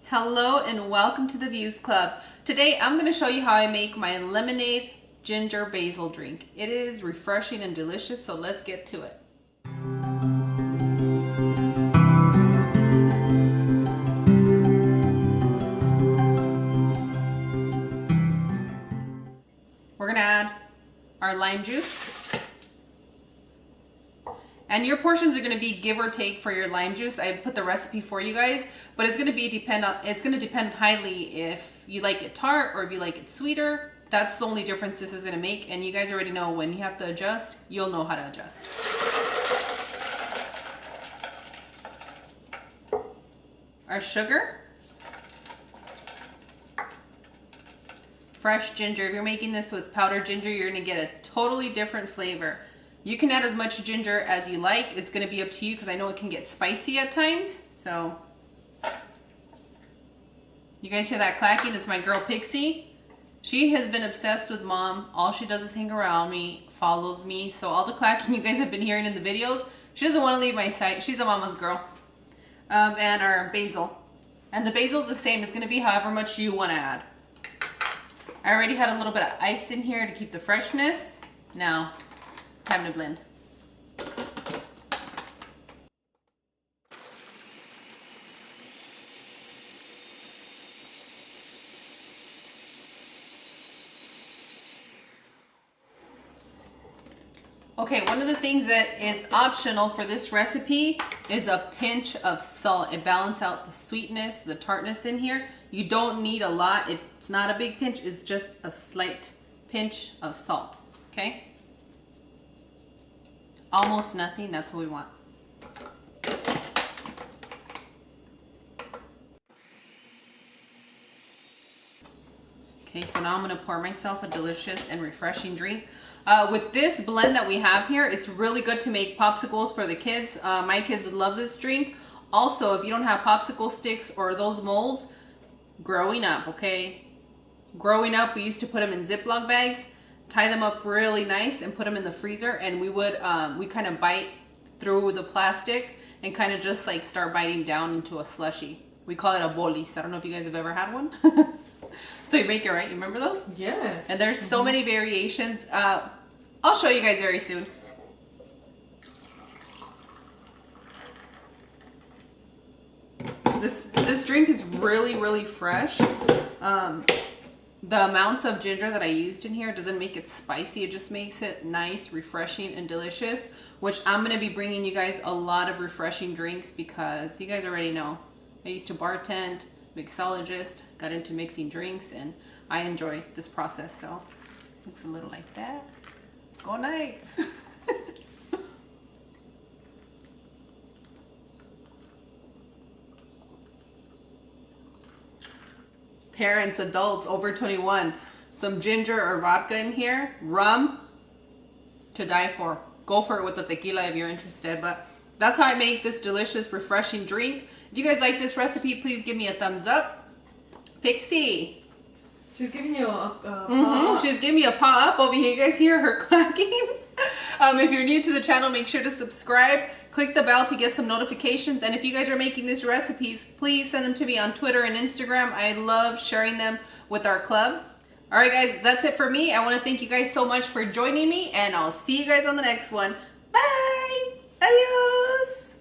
Hello and welcome to the Views Club. Today I'm going to show you how I make my lemonade ginger basil drink. It is refreshing and delicious, so let's get to it. We're going to add our lime juice. And your portions are going to be give or take for your lime juice. I put the recipe for you guys, but it's going to depend highly if you like it tart or if you like it sweeter. That's the only difference this is going to make, and you guys already know when you have to adjust, you'll know how to adjust. Our sugar. Fresh ginger. If you're making this with powdered ginger, you're going to get a totally different flavor. You can add as much ginger as you like. It's going to be up to you because I know it can get spicy at times. So, you guys hear that clacking? It's my girl Pixie. She has been obsessed with mom. All she does is hang around me, follows me. So all the clacking you guys have been hearing in the videos, she doesn't want to leave my sight. She's a mama's girl. And our basil. And the basil is the same. It's going to be however much you want to add. I already had a little bit of ice in here to keep the freshness. Now, time to blend. Okay, one of the things that is optional for this recipe is a pinch of salt. It balances out the sweetness, the tartness in here. You don't need a lot. It's not a big pinch. It's just a slight pinch of salt, okay? Almost nothing, that's what we want. Okay, so now I'm gonna pour myself a delicious and refreshing drink. With this blend that we have here, it's really good to make popsicles for the kids. My kids love this drink. Also, if you don't have popsicle sticks or those molds, growing up, okay? Growing up, we used to put them in Ziploc bags, tie them up really nice and put them in the freezer, and we would we kind of bite through the plastic and kind of just like start biting down into a slushy. We call it a bolis. I don't know if you guys have ever had one. So you make it, right? You remember those? Yes. And there's so many variations. I'll show you guys very soon. This drink is really fresh. The amounts of ginger that I used in here doesn't make it spicy. It just makes it nice, refreshing, and delicious, which I'm going to be bringing you guys a lot of refreshing drinks because you guys already know. I used to bartend, mixologist, got into mixing drinks, and I enjoy this process. So, looks a little like that. Go Knights! Parents, adults over 21, some ginger or vodka in here, rum, to die for. Go for it with the tequila if you're interested, but that's how I make this delicious, refreshing drink. If you guys like this recipe, please give me a thumbs up. Pixie. She's giving you a She's giving me a paw up over here. You guys hear her clacking? If you're new to the channel, make sure to subscribe. Click the bell to get some notifications. And if you guys are making these recipes, please send them to me on Twitter and Instagram. I love sharing them with our club. All right, guys, that's it for me. I want to thank you guys so much for joining me, and I'll see you guys on the next one. Bye! Adios!